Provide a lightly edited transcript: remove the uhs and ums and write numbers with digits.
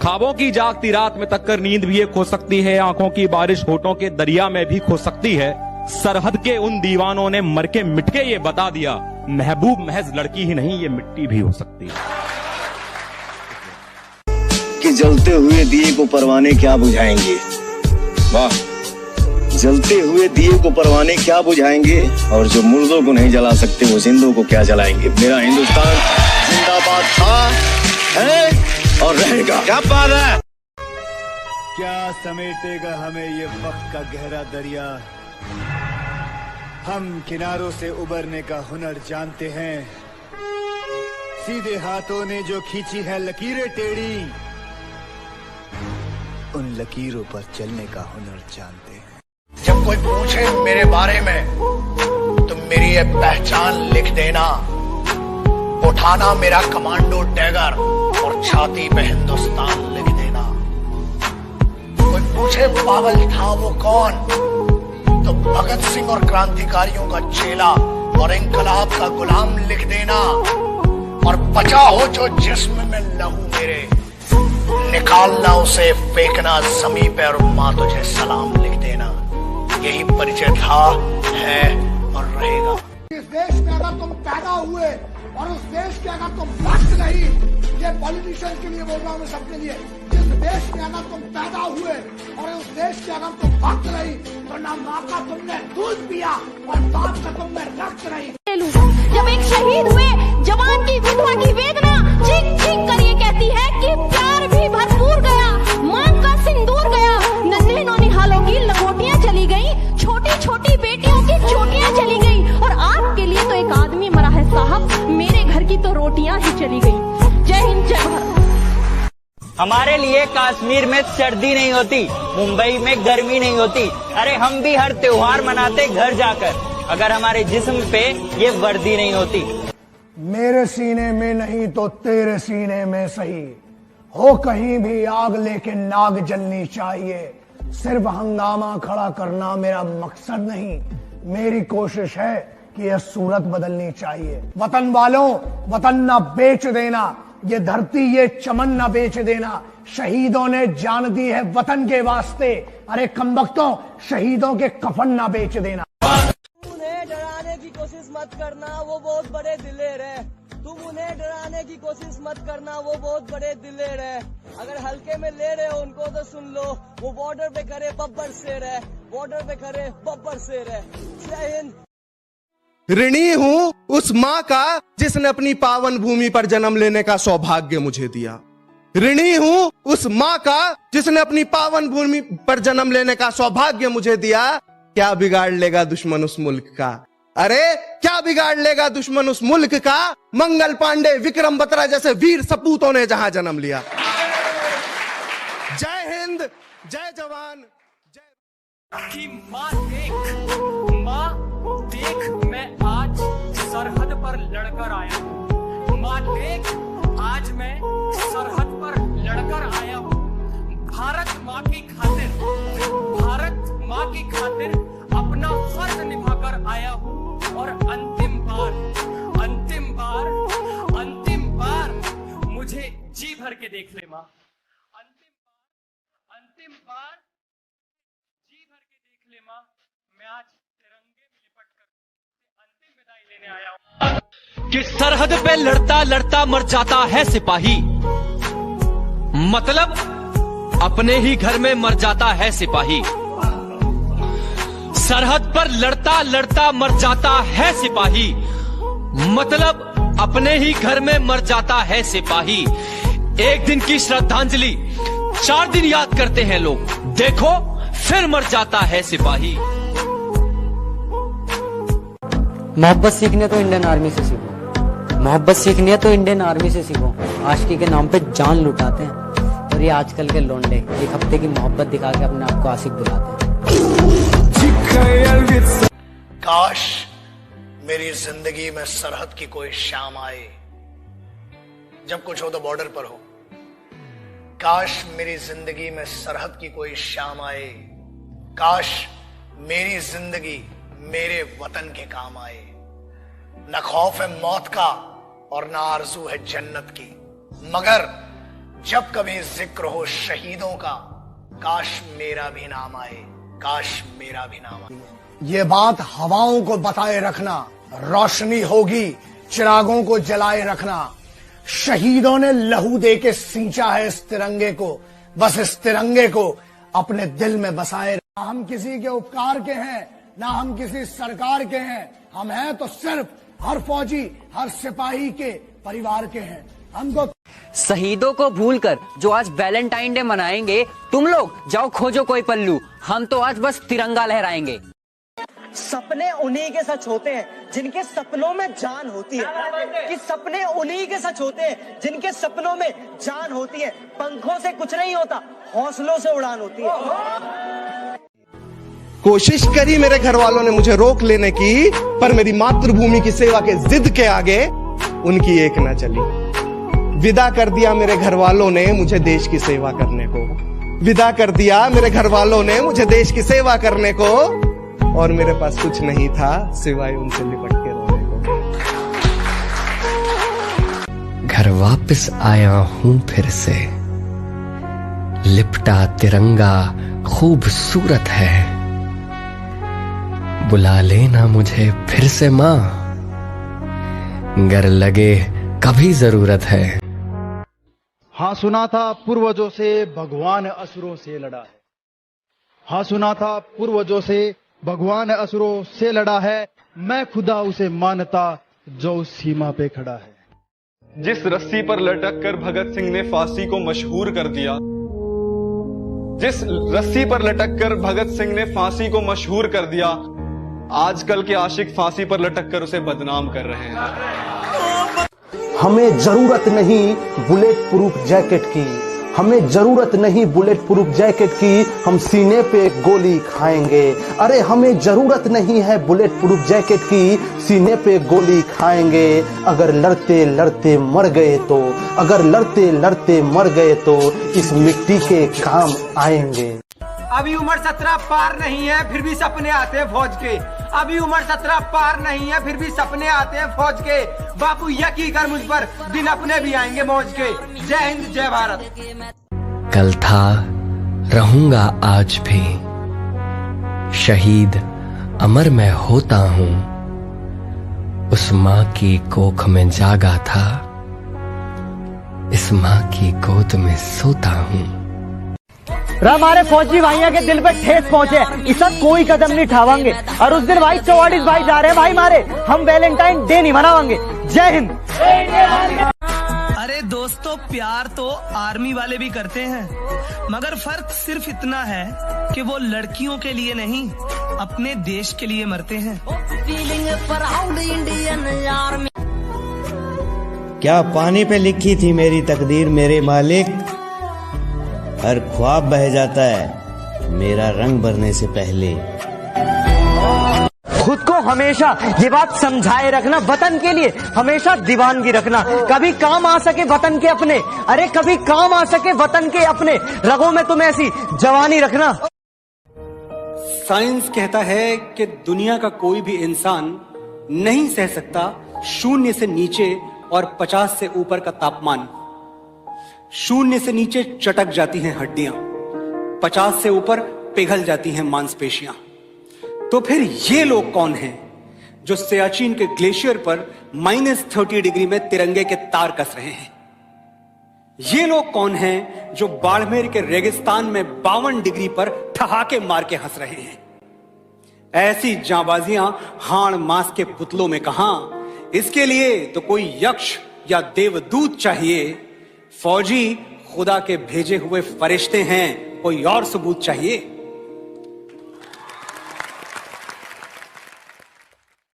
ख्वाबों की जागती रात में तककर नींद भी ये खो सकती है, आंखों की बारिश होठों के दरिया में भी खो सकती है। सरहद के उन दीवानों ने मर के मिट के ये बता दिया, महबूब महज लड़की ही नहीं ये मिट्टी भी हो सकती है। कि जलते हुए दिए को परवाने क्या बुझाएंगे, वाह, जलते हुए दिए को परवाने क्या बुझाएंगे, और जो मुर्दों को नहीं जला सकते वो जिंदों को क्या जलाएंगे। मेरा हिंदुस्तान जिंदाबाद था, है और रहेगा। क्या बात है। क्या समेटेगा हमें ये वक्त का गहरा दरिया, हम किनारों से उबरने का हुनर जानते हैं। सीधे हाथों ने जो खींची है लकीरें टेढ़ी, उन लकीरों पर चलने का हुनर जानते हैं। जब कोई पूछे मेरे बारे में तो मेरी ये पहचान लिख देना, उठाना मेरा कमांडो डैगर और छाती पे हिंदुस्तान लिख देना। कोई पूछे पागल था वो कौन, तो भगत सिंह और क्रांतिकारियों का चेला और इंकलाब का गुलाम लिख देना। और बचा हो जो जिस्म में लहू मेरे, निकालना उसे फेंकना जमीन पे और माँ तुझे सलाम लिख देना। यही परिचय था, है और रहेगा। इस देश में अगर तुम पैदा हुए और उस देश के अगर तुम भक्त नहीं, ये पॉलिटिशियन के लिए बोल रहा हूँ मैं, सबके लिए, जिस देश में अगर तुम पैदा हुए और उस देश के अगर तुम भक्त नहीं, तो ना माँ का तुमने दूध पिया और बाप का तुमने रक्त नहीं। जब एक शहीद हुए जवान की विधवा की वेदना चीख चीख कर ये कहती है कि प्यार भी भरपूर गया, मांग का सिंदूर गया, नन्हे नौनिहालों की लंगोटियां चली गई, छोटी छोटी बेटियों की चोटियां चली गई, और आपके लिए तो एक आदमी मरा है साहब, मेरे घर की तो रोटियां ही चली गई। जय हिंद, जय भारत। हमारे लिए कश्मीर में सर्दी नहीं होती, मुंबई में गर्मी नहीं होती। अरे हम भी हर त्योहार मनाते घर जाकर, अगर हमारे जिस्म पे ये वर्दी नहीं होती। मेरे सीने में नहीं तो तेरे सीने में सही, हो कहीं भी आग लेकिन नाग जलनी चाहिए। सिर्फ हंगामा खड़ा करना मेरा मकसद नहीं, मेरी कोशिश है कि यह सूरत बदलनी चाहिए। वतन वालों, वतन ना बेच देना, ये धरती ये चमन ना बेच देना। शहीदों ने जान दी है वतन के वास्ते, अरे कमबख्तों, शहीदों के कफन ना बेच देना। उन्हें डराने की कोशिश मत करना, वो बहुत बड़े दिलेर है। तुम उन्हें डराने की कोशिश मत करना, वो बहुत बड़े दिलेर है। अगर हल्के में ले रहे हो उनको तो सुन लो, वो बॉर्डर पे खड़े बब्बर शेर है, बॉर्डर पे खड़े बब्बर शेर है। जय हिंद। ऋणी हूँ उस माँ का जिसने अपनी पावन भूमि पर जन्म लेने का सौभाग्य मुझे दिया। ऋणी हूँ उस माँ का जिसने अपनी पावन भूमि पर जन्म लेने का सौभाग्य मुझे दिया। क्या बिगाड़ लेगा दुश्मन उस मुल्क का, अरे क्या बिगाड़ लेगा दुश्मन उस मुल्क का। मंगल पांडे, विक्रम बत्रा जैसे वीर सपूतों ने जहां जन्म लिया। जय हिंद, जय जवान, जय। माँ देख मैं आज सरहद पर लड़कर आया हूँ। माँ देख आज मैं सरहद पर लड़कर आया हूँ। भारत माँ की खातिर, भारत माँ की खातिर अपना फर्ज निभाकर आया हूँ। और अंतिम बार मुझे जी भर के देख ले माँ। अंतिम बार जी भर के देख ले माँ। मैं आज तिरंगे में लिपट कर अंतिम विदाई लेने आया हूँ। कि सरहद पे लड़ता लड़ता मर जाता है सिपाही, मतलब अपने ही घर में मर जाता है सिपाही। सरहद पर लड़ता लड़ता मर जाता है सिपाही, मतलब अपने ही घर में मर जाता है सिपाही। एक दिन की श्रद्धांजलि 4 दिन याद करते हैं लोग, देखो फिर मर जाता है सिपाही। मोहब्बत सीखनी है तो इंडियन आर्मी से सीखो, मोहब्बत सीखनी है तो इंडियन आर्मी से सीखो। आशिकी के नाम पे जान लुटाते हैं, और ये आजकल के लोंडे एक हफ्ते की मोहब्बत दिखा के अपने आप को आशिक बुलाते हैं। काश मेरी जिंदगी में सरहद की कोई शाम आए, जब कुछ हो तो बॉर्डर पर हो। काश मेरी जिंदगी में सरहद की कोई शाम आए, काश मेरी जिंदगी मेरे वतन के काम आए। न खौफ है मौत का और न आरज़ू है जन्नत की, मगर जब कभी जिक्र हो शहीदों का, काश मेरा भी नाम आए, काश मेरा भी नाम आए। ये बात हवाओं को बताए रखना, रोशनी होगी चिरागों को जलाए रखना। शहीदों ने लहू दे के सींचा है इस तिरंगे को, बस इस तिरंगे को अपने दिल में बसाए। ना हम किसी के उपकार के हैं, ना हम किसी सरकार के हैं, हम हैं तो सिर्फ हर फौजी, हर सिपाही के परिवार के हैं। हमको शहीदों को भूलकर जो आज वैलेंटाइन डे मनाएंगे, तुम लोग जाओ खोजो कोई पल्लू, हम तो आज बस तिरंगा लहराएंगे। सपने उन्हीं के सच होते हैं जिनके सपनों में जान होती है, कि सपने उन्हीं के सच होते हैं जिनके सपनों में जान होती है। पंखों से कुछ नहीं होता, हौसलों से उड़ान होती है। कोशिश करी मेरे घर वालों ने मुझे रोक लेने की, पर मेरी मातृभूमि की सेवा के जिद के आगे उनकी एक ना चली। विदा कर दिया मेरे घर वालों ने मुझे देश की सेवा करने को, विदा कर दिया मेरे घर वालों ने मुझे देश की सेवा करने को, और मेरे पास कुछ नहीं था सिवाय उनसे लिपट के रोने को। घर वापस आया हूं फिर से, लिपटा तिरंगा खूबसूरत है, बुला लेना मुझे फिर से मां, गर लगे कभी जरूरत है। हाँ सुना था पूर्वजों से भगवान असुरों से लड़ा है, हाँ सुना था पूर्वजों से भगवान असुरों से लड़ा है, मैं खुदा उसे मानता जो उस सीमा पे खड़ा है। जिस रस्सी पर लटक कर भगत सिंह ने फांसी को मशहूर कर दिया, जिस रस्सी पर लटक कर भगत सिंह ने फांसी को मशहूर कर दिया, आजकल के आशिक फांसी पर लटक कर उसे बदनाम कर रहे हैं। हमें जरूरत नहीं बुलेट प्रूफ जैकेट की, हमें जरूरत नहीं बुलेट प्रूफ जैकेट की, हम सीने पे गोली खाएंगे। अरे हमें जरूरत नहीं है बुलेट प्रूफ जैकेट की, सीने पे गोली खाएंगे। अगर लड़ते लड़ते मर गए तो, अगर लड़ते लड़ते मर गए तो इस मिट्टी के काम आएंगे। अभी उम्र 17 पार नहीं है फिर भी सपने आते हैं फौज के, अभी उम्र 17 पार नहीं है फिर भी सपने आते हैं फौज के। बापू यकीन कर मुझ पर, दिन अपने भी आएंगे मौज के। जय हिंद जय भारत। कल था रहूंगा आज भी, शहीद अमर मैं होता हूं, उस मां की कोख में जागा था, इस मां की गोद में सोता हूं। हमारे फौजी भाइयों के दिल पे ठेस पहुंचे, इस वक्त कोई कदम नहीं उठावांगे। और उस दिन भाई 44 भाई जा रहे हैं भाई मारे, हम वैलेंटाइन डे नहीं मनावांगे। जय हिंद। अरे दोस्तों, प्यार तो आर्मी वाले भी करते हैं, मगर फर्क सिर्फ इतना है कि वो लड़कियों के लिए नहीं, अपने देश के लिए मरते हैं। क्या पानी पे लिखी थी मेरी तकदीर मेरे मालिक, हर ख्वाब बह जाता है मेरा रंग भरने से पहले। खुद को हमेशा ये बात समझाए रखना, वतन के लिए हमेशा दीवानगी रखना। कभी काम आ सके वतन के अपने, अरे कभी काम आ सके वतन के अपने, रगों में तुम ऐसी जवानी रखना। साइंस कहता है कि दुनिया का कोई भी इंसान नहीं सह सकता 0 से नीचे और 50 से ऊपर का तापमान। 0 से नीचे चटक जाती हैं हड्डियां, 50 से ऊपर पिघल जाती हैं मांसपेशियां। तो फिर ये लोग कौन हैं जो सियाचिन के ग्लेशियर पर -30 डिग्री में तिरंगे के तार कस रहे हैं? ये लोग कौन हैं जो बाड़मेर के रेगिस्तान में 52 डिग्री पर ठहाके मार के हंस रहे हैं? ऐसी जांबाजियां हाड़ मांस के पुतलों में कहां? इसके लिए तो कोई यक्ष या देवदूत चाहिए। फौजी खुदा के भेजे हुए फरिश्ते हैं, कोई और सबूत चाहिए?